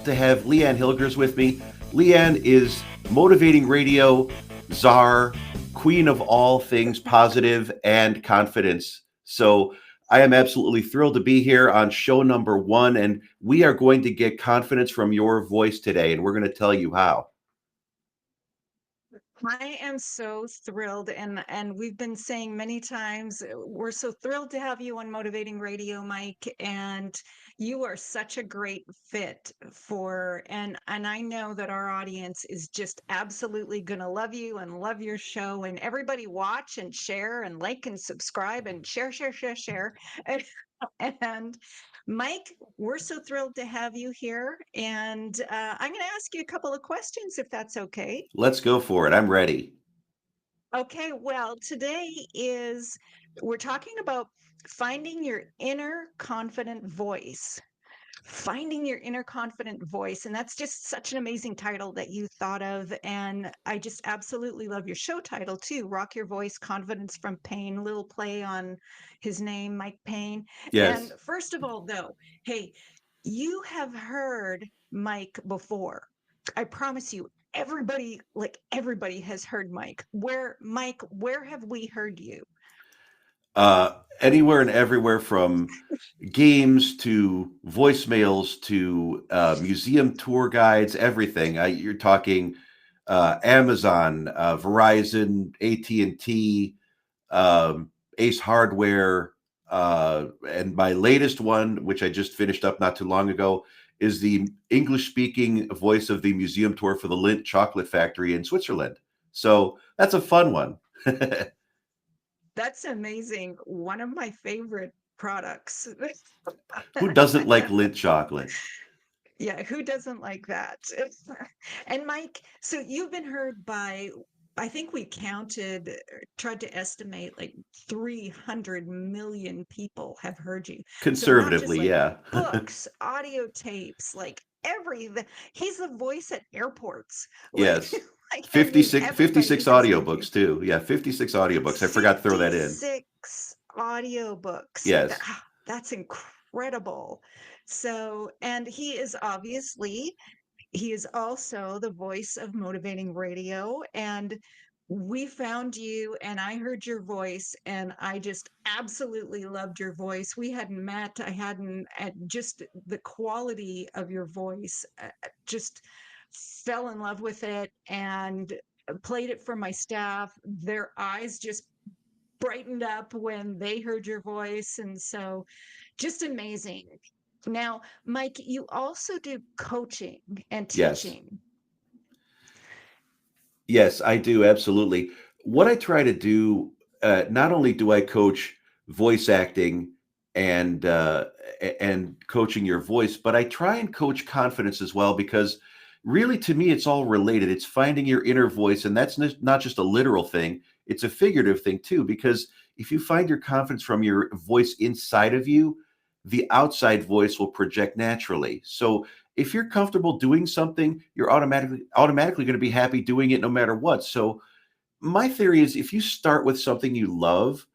to have LeAnn Hilgers with me. LeAnn is motivating radio czar, queen of all things positive and confidence. So I am absolutely thrilled to be here on show number 1, and we are going to get confidence from your voice today, and we're going to tell you how. I am so thrilled, and we've been saying many times, we're so thrilled to have you on Motivating Radio, Mike, and you are such a great fit for and I know that our audience is just absolutely going to love you and love your show, and everybody watch and share and like and subscribe and share. And Mike, we're so thrilled to have you here, and I'm going to ask you a couple of questions if that's okay. Let's go for it. I'm ready. Okay, well, today is we're talking about finding your inner confident voice. Finding your inner confident voice. And that's just such an amazing title that you thought of. And I just absolutely love your show title too, Rock Your Voice, Confidence from Paine, little play on his name, Mike Paine. And Yes. first of all, though, hey, you have heard Mike before. I promise you, everybody has heard Mike. Where have we heard you? Anywhere and everywhere from games to voicemails to museum tour guides, everything. You're talking Amazon, Verizon, AT&T, Ace Hardware, and my latest one, which I just finished up not too long ago, is the English-speaking voice of the museum tour for the Lindt Chocolate Factory in Switzerland. So that's a fun one. That's amazing. One of my favorite products. Who doesn't like Lindt chocolate? Yeah, who doesn't like that? And Mike, so you've been heard by, I think we tried to estimate like 300 million people have heard you. So not just Conservatively, like yeah. books, audio tapes, like he's the voice at airports. Like, Yes. like I mean, 56, everybody 56 has heard you. audiobooks too. Yeah, 56 audiobooks. I forgot to throw that in. 56 audiobooks. Yes. That's incredible. So, and he is also the voice of Motivating Radio. And we found you, and I heard your voice, and I just absolutely loved your voice. We hadn't met, I hadn't, just the quality of your voice, just fell in love with it and played it for my staff. Their eyes just brightened up when they heard your voice. And so just amazing. Now, Mike, you also do coaching and Yes. teaching. Yes, I do. Absolutely. What I try to do, not only do I coach voice acting and and coaching your voice, but I try and coach confidence as well because really to me it's all related. It's finding your inner voice, and that's not just a literal thing, it's a figurative thing too, because if you find your confidence from your voice inside of you, the outside voice will project naturally. So if you're comfortable doing something, you're automatically going to be happy doing it no matter what. So my theory is if you start with something you love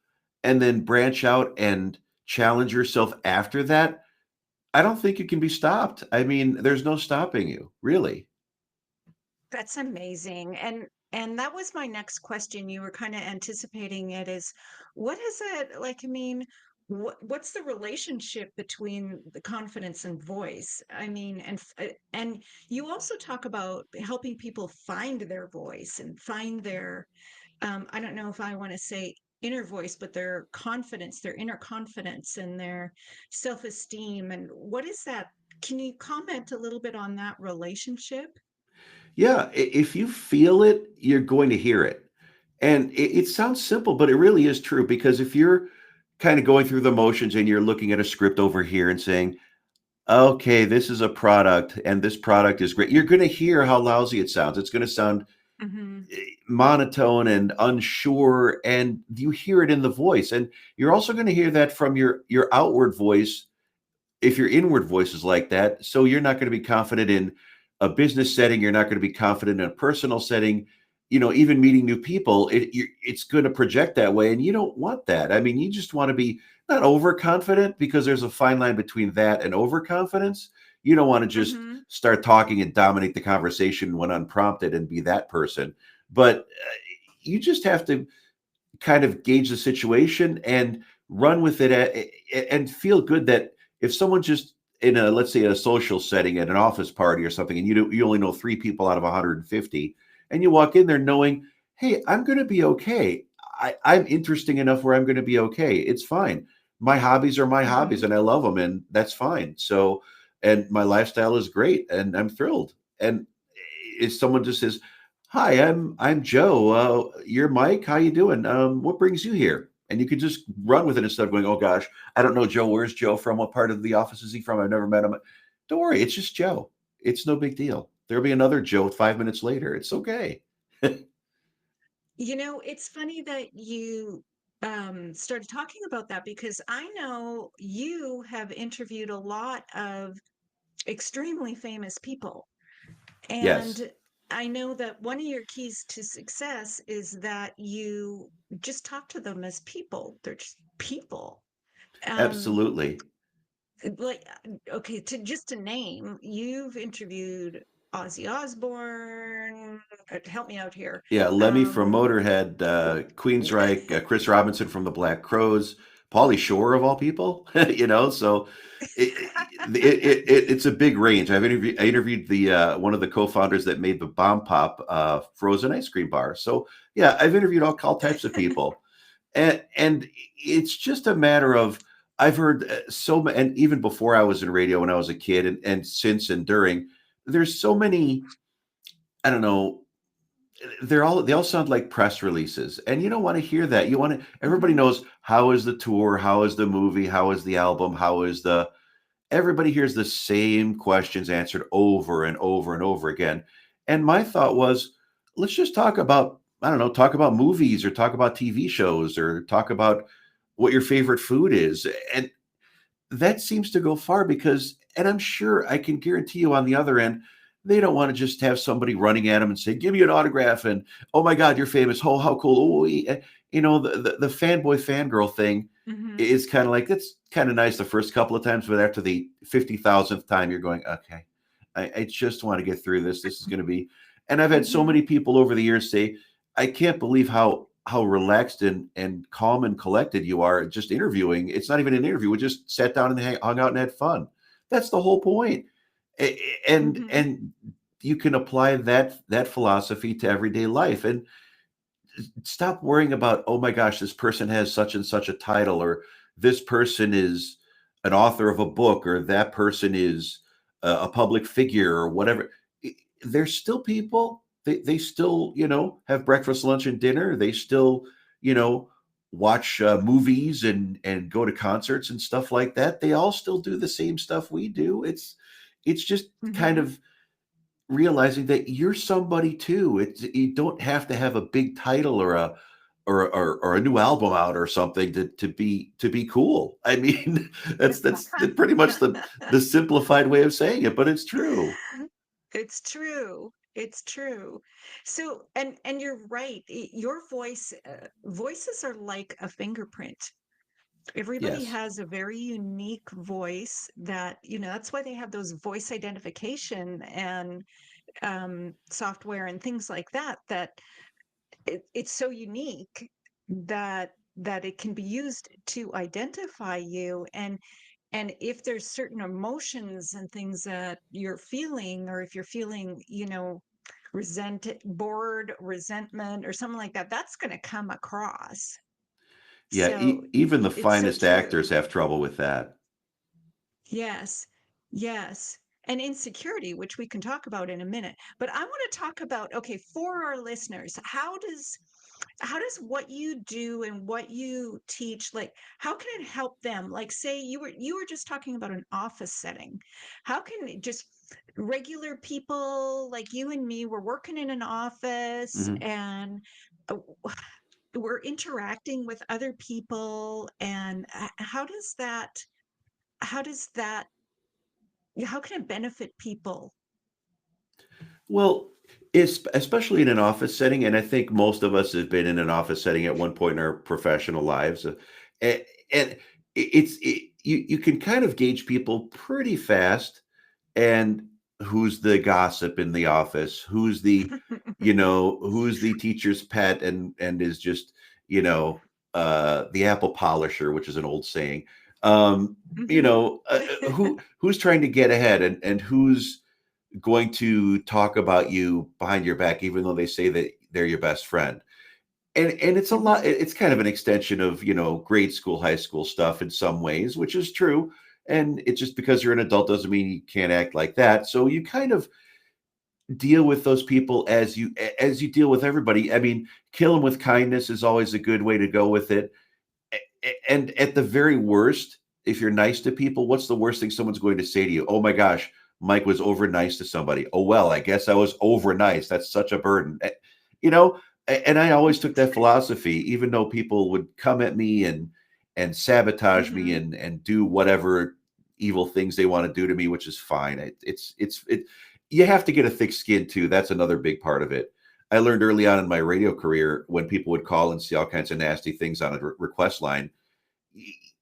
and then branch out and challenge yourself after that, I don't think you can be stopped. I mean, there's no stopping you, really. That's amazing. And that was my next question. You were kind of anticipating it is what is it like? I mean, what's the relationship between the confidence and voice? I mean, and you also talk about helping people find their voice and find their I don't know if I want to say inner voice, but their confidence, their inner confidence and their self-esteem. And what is that? Can you comment a little bit on that relationship? Yeah, if you feel it, you're going to hear it. And it sounds simple, but it really is true because if you're kind of going through the motions and you're looking at a script over here and saying, okay, this is a product and this product is great, you're going to hear how lousy it sounds. It's going to sound Hmm. monotone and unsure, and you hear it in the voice. And you're also going to hear that from your outward voice if your inward voice is like that. So you're not going to be confident in a business setting. You're not going to be confident in a personal setting. Even meeting new people, it's going to project that way, and you don't want that. I mean, you just want to be not overconfident because there's a fine line between that and overconfidence. You don't want to just Mhm. start talking and dominate the conversation when unprompted and be that person. But you just have to kind of gauge the situation and run with it and feel good that if someone just in a, let's say, a social setting at an office party or something, and you only know 3 people out of 150, and you walk in there knowing, hey, I'm going to be okay. I'm interesting enough where I'm going to be okay. It's fine. My hobbies are my hobbies, Mhm. and I love them, and that's fine. So, and my lifestyle is great, and I'm thrilled. And if someone just says, "Hi, I'm Joe. You're Mike. How you doing? What brings you here?" And you could just run with it instead of going, "Oh gosh, I don't know Joe. Where's Joe from? What part of the office is he from? I've never met him." Don't worry, it's just Joe. It's no big deal. There'll be another Joe 5 minutes later. It's okay. It's funny that you started talking about that because I know you have interviewed a lot of extremely famous people. Yes, And I know that one of your keys to success is that you just talk to them as people. They're just people. Um, absolutely. like, okay, to name, you've interviewed Ozzy Osbourne. Help me out here. Yeah, Lemmy from Um, Motorhead, Queensryche, Chris Robinson from the Black Crowes, Pauly Shore of all people. So it's a big range. I interviewed the one of the co-founders that made the Bomb Pop frozen ice cream bar. So yeah, I've interviewed all types of people, and it's just a matter of I've heard and even before I was in radio when I was a kid, and since and during, there's so many. I don't know, they all sound like press releases, and you don't want to hear that. You want to everybody mhm, knows how is the tour, how is the movie, how is the album, how is the everybody hears the same questions answered over and over and over again. And my thought was, let's just talk about, I don't know, talk about movies or talk about TV shows or talk about what your favorite food is. And that seems to go far because, and I'm sure I can guarantee you on the other end, they don't want to just have somebody running at them and say, "Give me an autograph," and "Oh my God, you're famous! Oh, how cool!" The fanboy fangirl thing mhm, is kind of like that's kind of nice the first couple of times, but after the 50,000th time, you're going, "Okay, I just want to get through this. This is going to be." And I've had so mhm, many people over the years say, "I can't believe how relaxed and calm and collected you are just interviewing. It's not even an interview. We just sat down and hung out and had fun. That's the whole point." mhm. And you can apply that philosophy to everyday life and stop worrying about, oh my gosh, this person has such and such a title, or this person is an author of a book, or that person is a public figure, or whatever. They're still people. They still, have breakfast, lunch, and dinner. They still, you know, watch movies and go to concerts and stuff like that. They all still do the same stuff we do. It's just kind Mhm. of realizing that you're somebody too. You don't have to have a big title or a new album out or something to be cool. I mean, that's pretty much the simplified way of saying it, but it's true. It's true. It's true. So, and you're right. Your voices are like a fingerprint. Everybody Yes. has a very unique voice that's why they have those voice identification and software and things like that, it's so unique that it can be used to identify you. And if there's certain emotions and things that you're feeling, or if you're feeling, bored, resentment, or something like that, that's going to come across. Yeah, So even the it's so finest true. actors have trouble with that. Yes, yes. And insecurity, which we can talk about in a minute. But I want to talk about, okay, for our listeners, how does what you do and what you teach, like, how can it help them? Like, say you were just talking about an office setting. How can it just regular people like you and me, we're working in an office, Mhm. and uh, we're interacting with other people, and how does that how can it benefit people? Well, especially in an office setting, and I think most of us have been in an office setting at one point in our professional lives, and you can kind of gauge people pretty fast. and who's the gossip in the office, who's the teacher's pet and is just, the apple polisher, which is an old saying. um Mhm. who's trying to get ahead, and who's going to talk about you behind your back even though they say that they're your best friend. And it's a lot. Mhm. It's kind of an extension of, grade school, high school stuff in some ways, which is true. And it's just because you're an adult doesn't mean you can't act like that. So you kind of deal with those people as you deal with everybody. I mean, kill them with kindness is always a good way to go with it. And at the very worst, if you're nice to people, what's the worst thing someone's going to say to you? Oh my gosh, Mike was over nice to somebody. Oh well, I guess I was over nice. That's such a burden. You know, and I always took that philosophy, even though people would come at me and sabotage me Mhm. and do whatever evil things they want to do to me, which is fine. It. You have to get a thick skin too. That's another big part of it. I learned early on in my radio career when people would call and see all kinds of nasty things on a request line.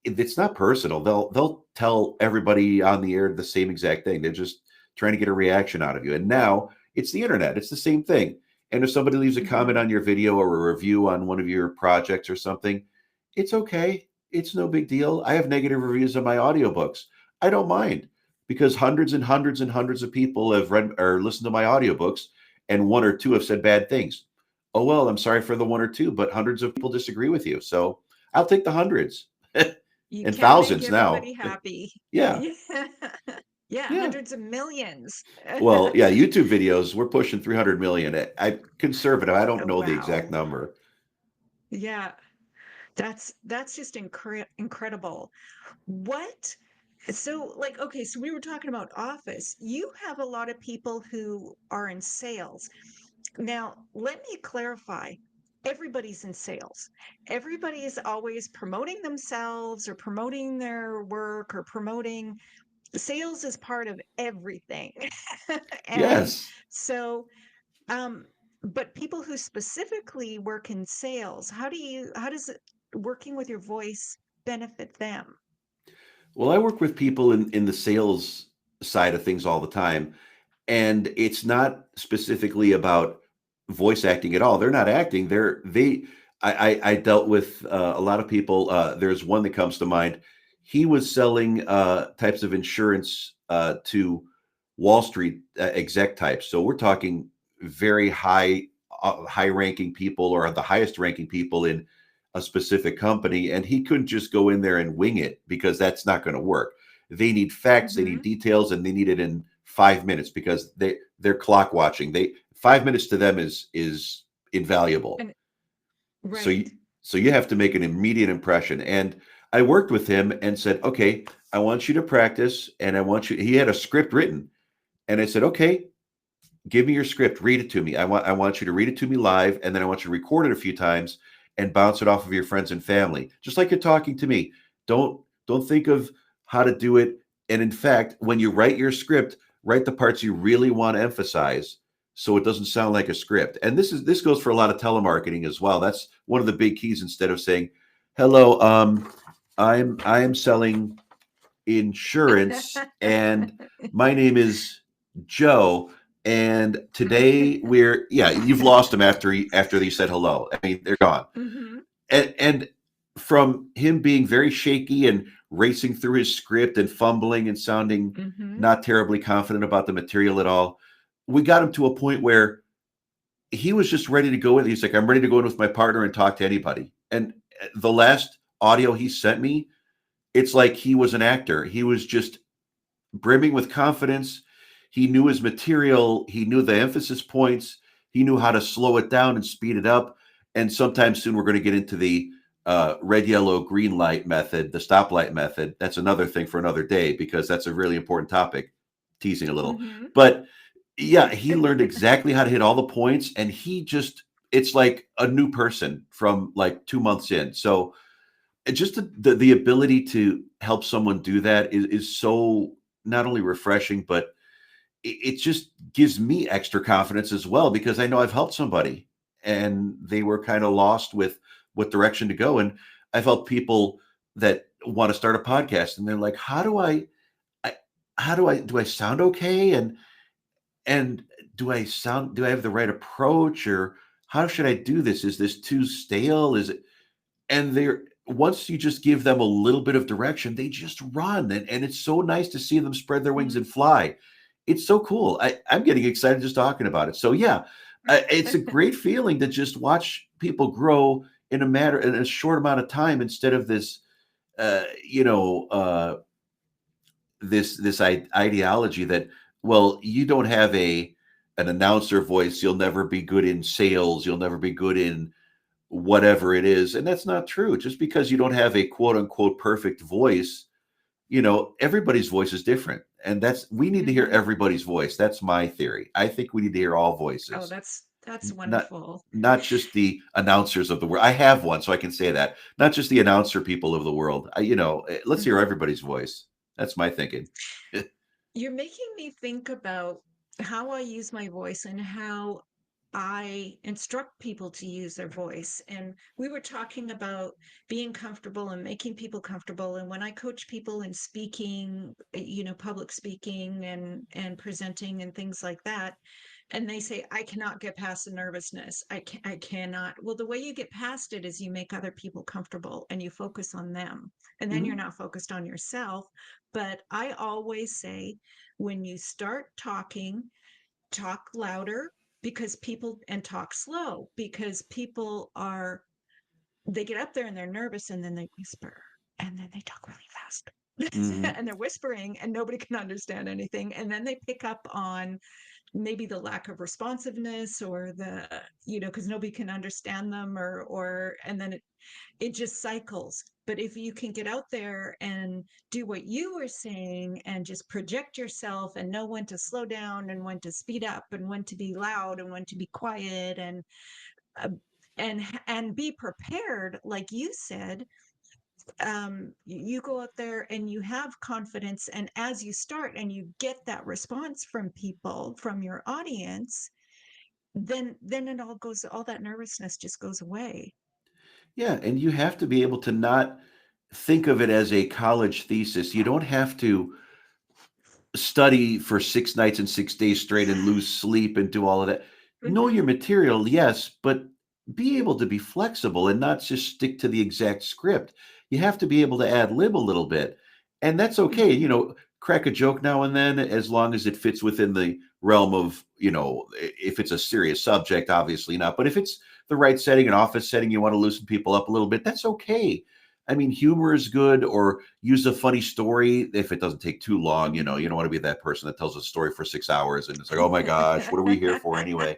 It's not personal. They'll tell everybody on the air the same exact thing. They're just trying to get a reaction out of you. And now it's the internet. It's the same thing. And if somebody leaves a comment Mhm. on your video or a review on one of your projects or something, it's okay. It's no big deal. I have negative reviews on my audiobooks. I don't mind because hundreds and hundreds and hundreds of people have read or listened to my audiobooks and one or two have said bad things. Oh well, I'm sorry for the one or two, but hundreds of people disagree with you. So I'll take the hundreds You and can't make thousands now. everybody happy. Yeah. Yeah. Yeah, Yeah. hundreds of millions. Well, yeah, YouTube videos, we're pushing 300 million. I'm conservative. I don't Oh, know the exact wow. number. Yeah, that's just incredible. What so like okay, so we were talking about office. You have a lot of people who are in sales. Now, let me clarify. Everybody's in sales. Everybody is always promoting themselves or promoting their work or promoting sales is part of everything. And Yes. so um but people who specifically work in sales, how does it working with your voice benefit them? Well, I work with people in the sales side of things all the time. And it's not specifically about voice acting at all. They're not acting. I dealt with a lot of people. There's one that comes to mind. He was selling types of insurance to Wall Street exec types. So we're talking very high ranking people or the highest ranking people in a specific company. And he couldn't just go in there and wing it because that's not going to work. They need facts, they need Mhm. details, and they need it in 5 minutes because they're clock watching. 5 minutes to them is invaluable. And So right. you have to make an immediate impression. And I worked with him and said, okay, I want you to practice, and I want you. He had a script written, and I said, okay, give me your script, read it to me. I want you to read it to me live, and then I want you to record it a few times and bounce it off of your friends and family, just like you're talking to me. Don't think of how to do it. And in fact, when you write your script, write the parts you really want to emphasize so it doesn't sound like a script. And this goes for a lot of telemarketing as well. That's one of the big keys. Instead of saying, hello, I am selling insurance, and my name is Joe. And today you've lost him after he said hello. I mean, they're gone. Mhm. And from him being very shaky and racing through his script and fumbling and sounding Mhm. not terribly confident about the material at all, we got him to a point where he was just ready to go in. He's like, I'm ready to go in with my partner and talk to anybody. And the last audio he sent me, it's like he was an actor. He was just brimming with confidence. He knew his material. He knew the emphasis points. He knew how to slow it down and speed it up. And sometime soon, we're going to get into the red, yellow, green light method, the stoplight method. That's another thing for another day because that's a really important topic. Teasing a little, Mhm. but yeah, he learned exactly how to hit all the points, and it's like a new person from like 2 months in. So just the ability to help someone do that is so not only refreshing, but it just gives me extra confidence as well because I know I've helped somebody and they were kind of lost with what direction to go. And I've helped people that want to start a podcast and they're like, how do I how do I sound okay? And do I have the right approach, or how should I do this? Is this too stale? Is it and they're once you just give them a little bit of direction, they just run, and it's so nice to see them spread their wings Mhm. and fly. It's so cool. I'm getting excited just talking about it. So yeah, it's a great feeling to just watch people grow in a short amount of time instead of this, uh, you know, uh, this ideology that, well, you don't have a an announcer voice, you'll never be good in sales, you'll never be good in whatever it is. And that's not true. Just because you don't have a quote unquote perfect voice, everybody's voice is different. And we need to hear Mhm. everybody's voice. That's my theory. I think we need to hear all Oh, voices, that's not wonderful. not just the announcers of the world. I have one, so I can say that. Not just the announcer people of the world. Let's hear Mhm. everybody's voice. That's my thinking. You're making me think about how I use my voice and how I instruct people to use their voice. And we were talking about being comfortable and making people comfortable. And when I coach people in speaking, public speaking and presenting and things like that, and they say, I cannot get past the nervousness. I cannot. Well, the way you get past it is you make other people comfortable and you focus on them. And then you're Mhm. not focused on yourself. But I always say, when you start talking, talk louder because people and talk slow because people are they get up there and they're nervous and then they whisper and then they talk really fast. Mhm. And they're whispering and nobody can understand anything and then they pick up on maybe the lack of responsiveness or because nobody can understand them or and then it just cycles. But if you can get out there and do what you were saying and just project yourself and know when to slow down and when to speed up and when to be loud and when to be quiet uh, and be prepared, like you said, you go out there and you have confidence. And as you start and you get that response from people, from your audience, then all that nervousness just goes away. Yeah, and you have to be able to not think of it as a college thesis. You don't have to study for 6 nights and 6 days straight and lose sleep and do all of that. Know your Mhm, material, yes, but be able to be flexible and not just stick to the exact script. You have to be able to ad lib a little bit, and that's okay, mhm, crack a joke now and then as long as it fits within the realm of, if it's a serious subject, obviously not, but if it's the right setting, an office setting, you wanna loosen people up a little bit, that's okay. I mean, humor is good, or use a funny story if it doesn't take too long. You mhm. don't want to be that person that tells a story for 6 hours and it's like, oh my gosh, what are we here for anyway?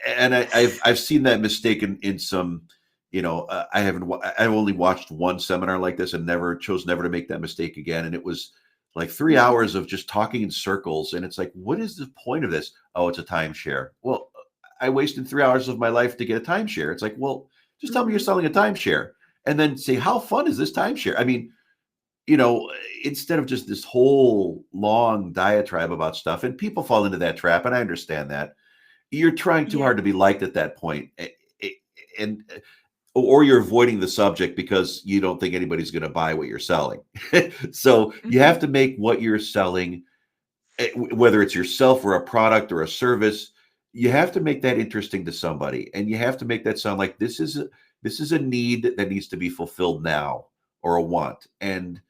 And I've seen that mistake in some. I've only watched one seminar like this and never to make that mistake again. And it was like 3 hours Mhm, of just talking in circles, and it's like, what is the point of this? Oh, it's a timeshare. Well, I wasted 3 hours of my life to get a timeshare. It's like, well, just tell me you're mhm. selling a timeshare, and then say, how fun is this timeshare? I mean, you know, instead of just this whole long diatribe about stuff, and people fall into that trap, and I understand that. You're trying too hard Yep. to be liked at that point, and or you're avoiding the subject because you don't think anybody's going to buy what you're selling. So you have Mhm. to make what you're selling, whether it's yourself or a product or a service, you have to make that interesting to somebody, and you have to make that sound like this is a need that needs to be fulfilled now, or a want. And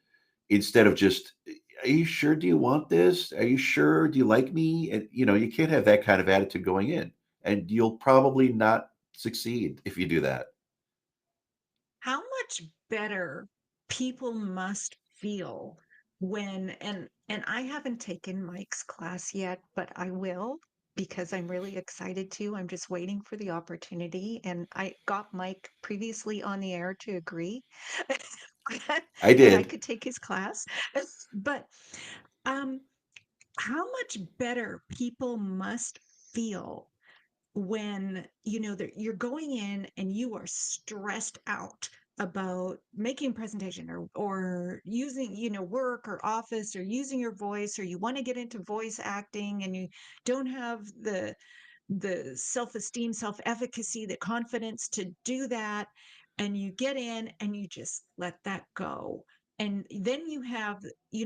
instead of just, are you sure, do you want this, are you sure, do you like me? And you can't have that kind of attitude going in, and you'll probably not succeed if you do that. How much better people must feel and I haven't taken Mike's class yet, but I will because I'm really excited to. I'm just waiting for the opportunity and I got Mike previously on the air to agree I that I did. could take his class. But um how much better people must feel when that you're going in and you are stressed out about making a presentation or using work or office or using your voice or you want to get into voice acting and you don't have the self-esteem, self-efficacy, the confidence to do that, and you get in and you just let that go and then you have,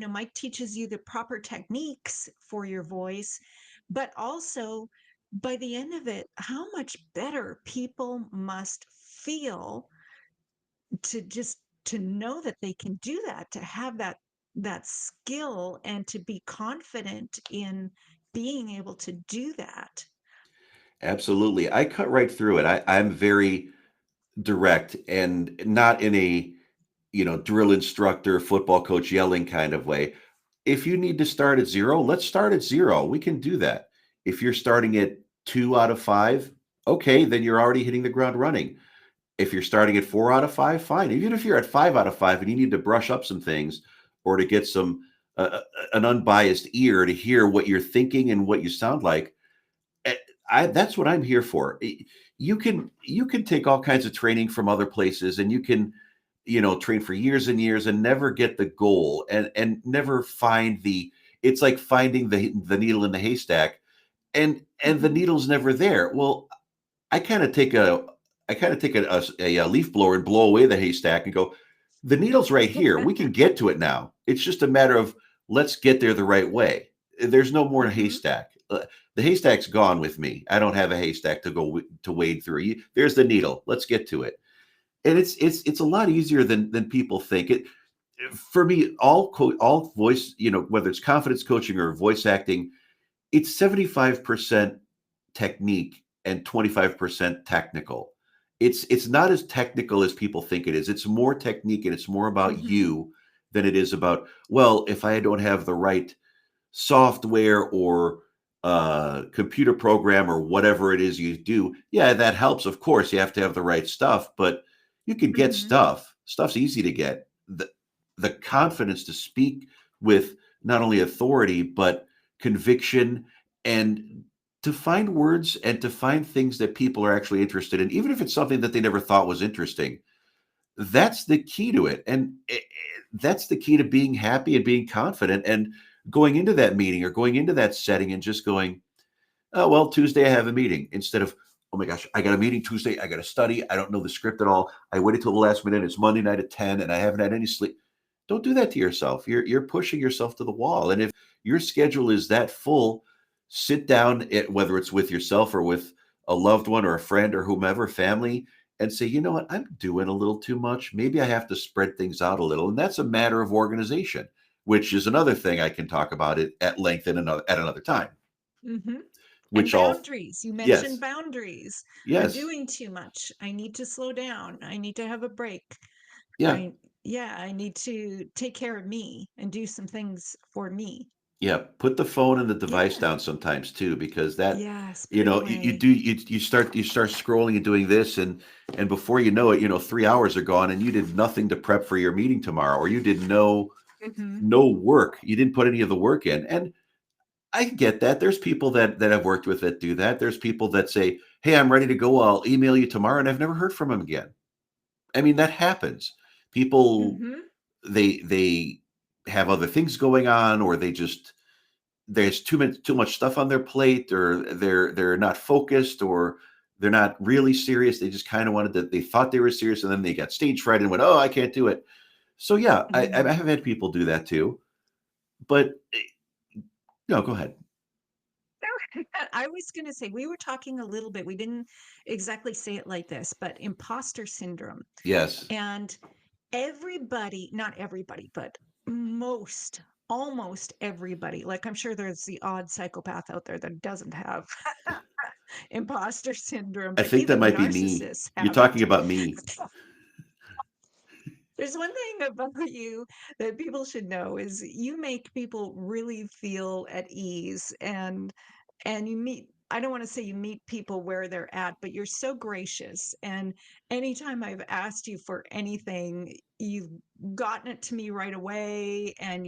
Mike teaches you the proper techniques for your voice, but also by the end of it, how much better people must feel to just to know that they can do that, to have that skill and to be confident in being able to do that. Absolutely. I cut right through it. I'm very direct and not in a, drill instructor, football coach yelling kind of way. If you need to start at zero, let's start at zero. We can do that. If you're starting at 2 out of 5, okay, then you're already hitting the ground running. If you're starting at 4 out of 5, fine. Even if you're at 5 out of 5 and you need to brush up some things or to get some an unbiased ear to hear what you're thinking and what you sound like, eh, that's what I'm here for. You can take all kinds of training from other places, and you can, train for years and years and never get the goal, and never find the. It's like finding the needle in the haystack, and the Hmm. needle's never there. Well, I kind of take a I kind of take a leaf blower and blow away the haystack and go, the needle's right here. We can get to it now. It's just a matter of let's get there the right way. There's no more Hmm. haystack. The haystack's gone with me. I don't have a haystack to to wade through. There's the needle. Let's get to it. And it's a lot easier than people think. It for me, all voice, whether it's confidence coaching or voice acting, it's 75% technique and 25% technical. It's not as technical as people think it is. It's more technique and it's more about Hmm. you than it is about, well, if I don't have the right software or computer program or whatever it is you do, yeah, that helps. Of course, you have to have the right stuff, but you can get Hmm. stuff. Stuff's easy to get. The confidence to speak with not only authority but conviction, and to find words and to find things that people are actually interested in, even if it's something that they never thought was interesting. That's the key to it. And that's the key to being happy and being confident and going into that meeting or going into that setting and just going, oh, well, Tuesday I have a meeting, instead of, oh my gosh, I got a meeting Tuesday. I got to study. I don't know the script at all. I waited till the last minute. It's Monday night at 10 and I haven't had any sleep. Don't do that to yourself. You're pushing yourself to the wall. And if your schedule is that full, sit down, whether it's with yourself or with a loved one or a friend or whomever, family, and say, you know what, I'm doing a little too much. Maybe I have to spread things out a little. And that's a matter of organization, which is another thing I can talk about it at length at another time. Hmm. And Which all, boundaries. You mentioned yes, boundaries. I'm yes, doing too much. I need to slow down. I need to have a break. yeah. I, yeah, I need to take care of me and do some things for me. Yeah, put the phone and the device Yeah. down sometimes too, because that, Yes, put it you away. do you start scrolling and doing this, and before you know it, 3 hours are gone, and you did nothing to prep for your meeting tomorrow, or you did Hmm. no work. You didn't put any of the work in, and I get that. There's people that I've worked with that do that. There's people that say, "Hey, I'm ready to go. I'll email you tomorrow," and I've never heard from them again. I mean, that happens. People, Hmm. they have other things going on, or there's too much stuff on their plate, or they're not focused, or they're not really serious. They just kind of wanted to, they thought they were serious, and then they got stage fright and went, oh, I can't do it. So yeah, I Hmm. have had people do that too. But no, go ahead. I was going to say, we were talking a little bit, we didn't exactly say it like this, but imposter syndrome. Yes, And everybody, not everybody, but most, almost everybody, like I'm sure there's the odd psychopath out there that doesn't have imposter syndrome, I but think that even might be me. narcissists You're have talking it. about me. There's one thing about you that people should know is you make people really feel at ease, and you meet, I don't want to say you meet people where they're at, but you're so gracious. And anytime I've asked you for anything, you've gotten it to me right away, and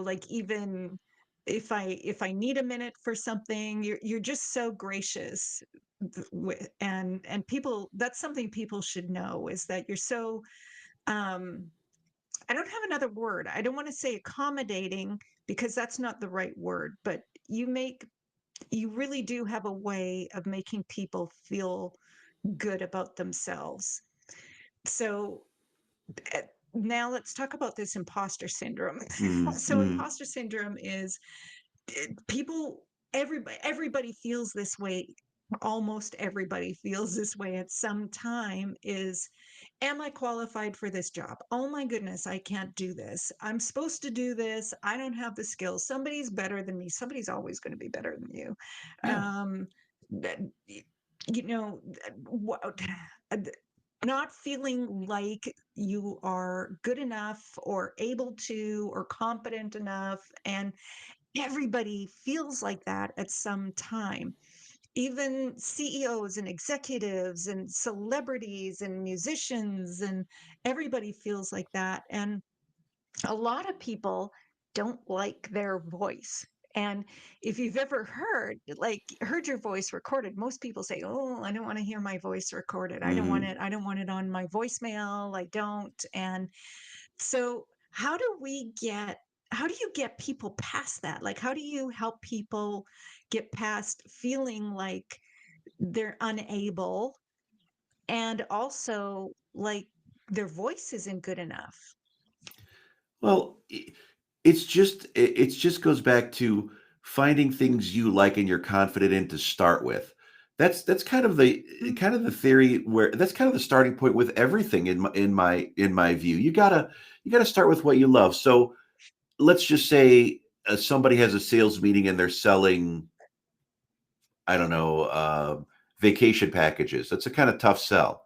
like, even if I need a minute for something, you're just so gracious. And people, that's something people should know, is that you're so, um I don't have another word. I don't want to say accommodating, because that's not the right word, but you really do have a way of making people feel good about themselves. So, now let's talk about this imposter syndrome. Mm, So mhm. imposter syndrome is people, everybody feels this way. Almost everybody feels this way at some time. Is, am I qualified for this job? Oh my goodness, I can't do this. I'm supposed to do this. I don't have the skills. Somebody's better than me. Somebody's always going to be better than you. Yeah. Um, you know, what, not feeling like you are good enough or able to or competent enough. And everybody feels like that at some time. Even CEOs and executives and celebrities and musicians, and everybody feels like that. And a lot of people don't like their voice. And if you've ever heard your voice recorded, most people say, "Oh, I don't want to hear my voice recorded. I don't want Mhm. it. I don't want it on my voicemail. I don't." And so, how do you get people past that? Like, how do you help people get past feeling like they're unable, and also like their voice isn't good enough? Well, it's just goes back to finding things you like and you're confident in to start with. That's Mm, kind of the theory where that's kind of the starting point with everything in my view. You gotta start with what you love. So let's just say somebody has a sales meeting and they're selling, I don't know, vacation packages. That's a kind of tough sell.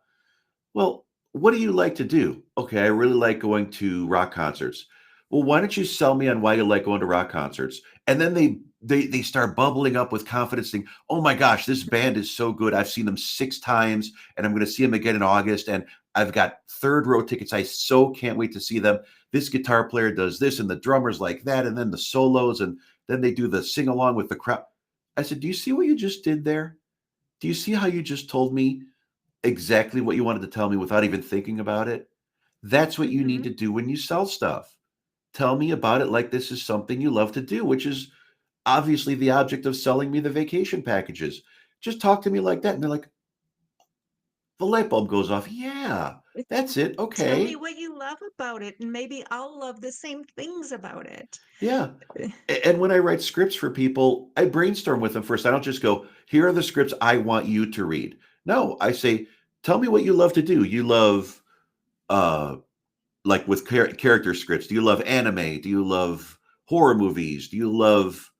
Well, what do you like to do? Okay, I really like going to rock concerts. Well, why don't you sell me on why you like going to rock concerts? And then they start bubbling up with confidence, saying, "Oh my gosh, this band is so good. I've seen them 6 times, and I'm going to see them again in August. And I've got third row tickets. I so can't wait to see them. This guitar player does this, and the drummers like that, and then the solos, and then they do the sing along with the crowd." I said, "Do you see what you just did there? Do you see how you just told me exactly what you wanted to tell me without even thinking about it? That's what you need mhm. to do when you sell stuff. Tell me about it like this is something you love to do, which is obviously the object of selling me the vacation packages. Just talk to me like that." And they're like, the light bulb goes off. Yeah, that's it. Tell me Okay. what you love about it, and maybe I'll love the same things about it. Yeah. And when I write scripts for people, I brainstorm with them first. I don't just go, here are the scripts I want you to read. No, I say, tell me what you love to do. You love, uh, like with character scripts, do you love anime? Do you love horror movies? Do you love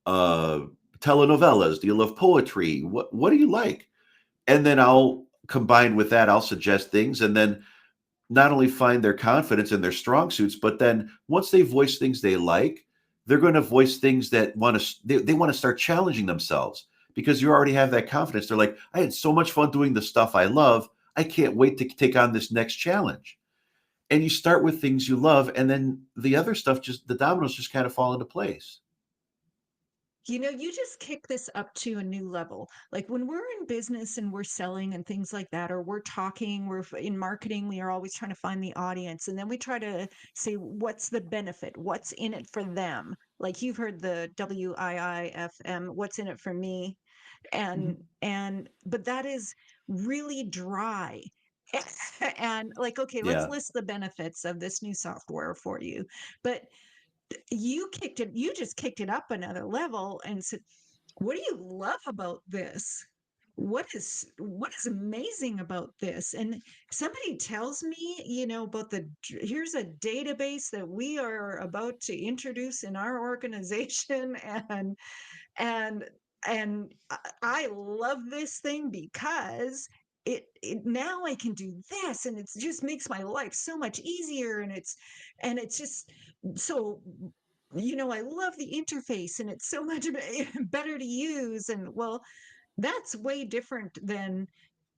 uh telenovelas? Do you love poetry? What do you like? And then I'll combine with that, I'll suggest things, and then not only find their confidence in their strong suits, but then once they voice things they like, they're going to voice things that they want to start challenging themselves because you already have that confidence. They're like, I had so much fun doing the stuff I love. I can't wait to take on this next challenge. And you start with things you love, and then the other stuff, just the dominoes just kind of fall into place. You just kick this up to a new level. Like when we're in business and we're selling and things like that, or we're talking, in marketing, we are always trying to find the audience. And then we try to say, what's the benefit? What's in it for them? Like you've heard the WIIFM, what's in it for me? Mhm. But that is really dry. And like, okay, let's Yeah. list the benefits of this new software for you. But you just kicked it up another level and said, what do you love about this? What is amazing about this? And somebody tells me, about here's a database that we are about to introduce in our organization, and I love this thing because it now I can do this, and it just makes my life so much easier, and it's just so, I love the interface, and it's so much better to use. And well, that's way different than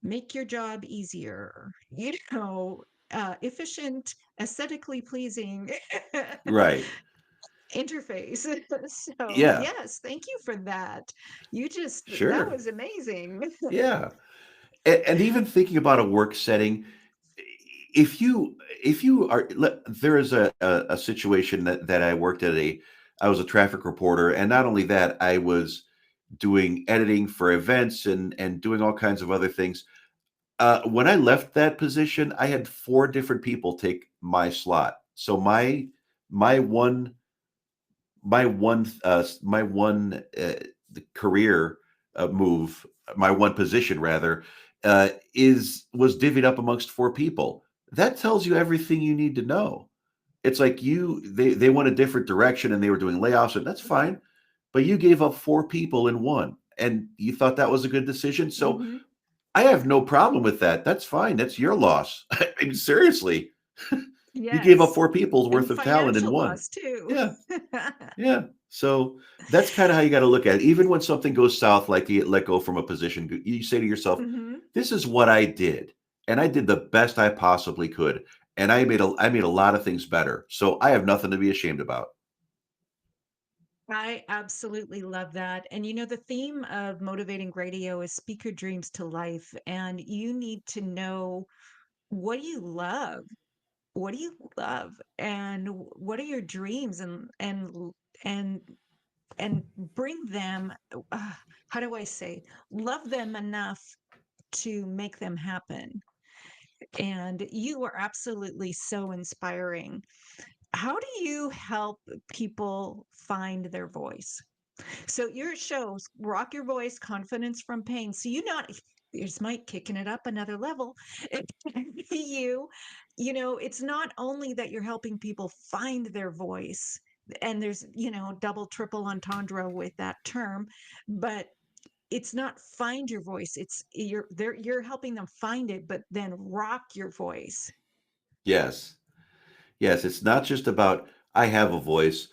make your job easier, efficient, aesthetically pleasing Right. interface. So Yeah. yes, thank you for that. That Sure. was amazing. Yeah. And even thinking about a work setting, if you are there is a situation that I worked at I was a traffic reporter, and not only that, I was doing editing for events and doing all kinds of other things. When I left that position, I had four different people take my slot. So my one my one career move, my one position rather, is was divvied up amongst four people. That tells you everything you need to know. It's like they went a different direction and they were doing layoffs, and that's fine. But you gave up four people in one, and you thought that was a good decision. So Hmm. I have no problem with that. That's fine. That's your loss. I mean, seriously, you gave up Yes. four people's And worth of talent in financial one. loss too. Yeah, yeah. So that's kind of how you got to look at it. Even when something goes south, like you get let go from a position, you say to yourself, Hmm. "This is what I did, and I did the best I possibly could, and I made a lot of things better. So I have nothing to be ashamed about." I absolutely love that. And the theme of motivating radio is speak your dreams to life. And you need to know, what do you love? What do you love? And what are your dreams? And and bring them, uh, how do I say, love them enough to make them happen. And you are absolutely so inspiring. How do you help people find their voice? So your shows Rock Your Voice, Confidence from Pain. So here's Mike kicking it up another level. you, it's not only that you're helping people find their voice, and there's, double, triple entendre with that term, but it's not find your voice. You're helping them find it, but then rock your voice. Yes, yes. It's not just about I have a voice.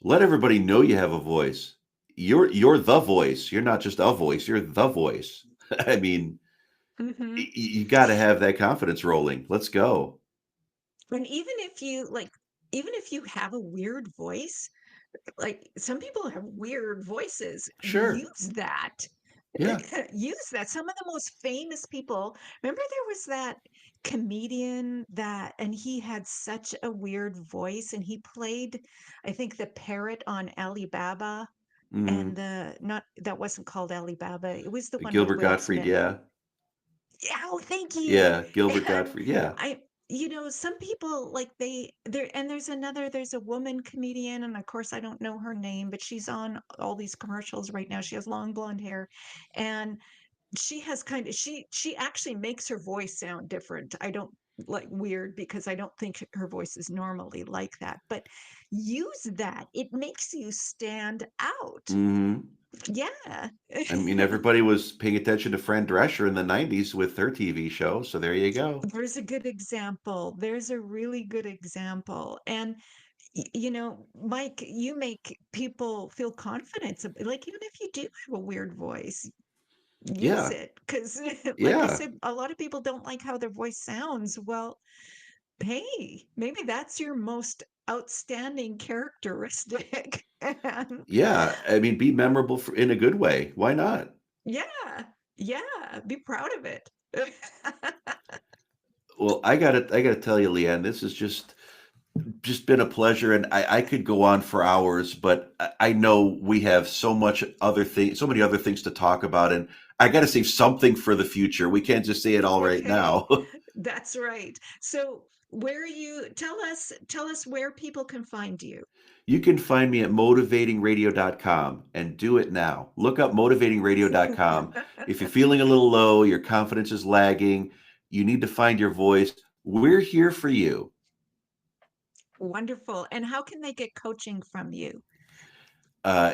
Let everybody know you have a voice. You're the voice. You're not just a voice. You're the voice. I mean, Hmm. you got to have that confidence rolling. Let's go. And even if you have a weird voice, like some people have weird voices, Sure. use that. Yeah. Use that. Some of the most famous people, remember there was that comedian that, and he had such a weird voice, and he played, I think, the parrot on Alibaba, and Hmm. the not that wasn't called Alibaba, it was the one with Gilbert Will Gottfried. Smith. Yeah. Yeah, oh, thank you. Yeah. Gilbert And Gottfried. Yeah. I, some people, like, and there's a woman comedian, and of course I don't know her name, but she's on all these commercials right now. She has long blonde hair, and she has she actually makes her voice sound different. I don't like weird, because I don't think her voice is normally like that, but use that. It makes you stand out. Hmm. Yeah. I mean, everybody was paying attention to Fran Drescher in the '90s with her TV show. So there you go. There's a good example. There's a really good example. And Mike, you make people feel confident. Like, even if you do have a weird voice, use Yeah. it. Because, like I Yeah. said, a lot of people don't like how their voice sounds. Well, hey, maybe that's your most outstanding characteristic. And Yeah. I mean, be memorable in a good way. Why not? yeah, yeah, be proud of it. Well, I gotta tell you, Leanne, this has just been a pleasure, and I could go on for hours, but I know we have so many other things to talk about, and I got to save something for the future. We can't just say it all right Okay, now. that's right. So, where are you? Tell us where people can find you. You can find me at motivatingradio.com and do it now. Look up motivatingradio.com. If you're feeling a little low, your confidence is lagging, you need to find your voice. We're here for you. Wonderful. And how can they get coaching from you?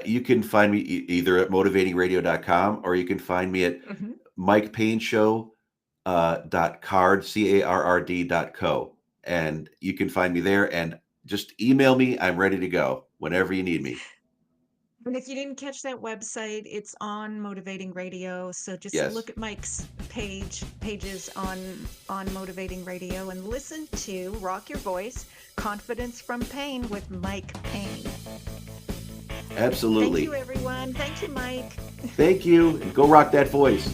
You can find me either at motivatingradio.com, or you can find me at Mhm. Mike Paine Show .carrd.co. And you can find me there, and just email me. I'm ready to go whenever you need me. And if you didn't catch that website, it's on Motivating Radio. So just Yes, look at Mike's pages on Motivating Radio and listen to Rock Your Voice, Confidence from Pain with Mike Paine. Thank you, absolutely. everyone. Thank you, Mike. Thank you, and go rock that voice.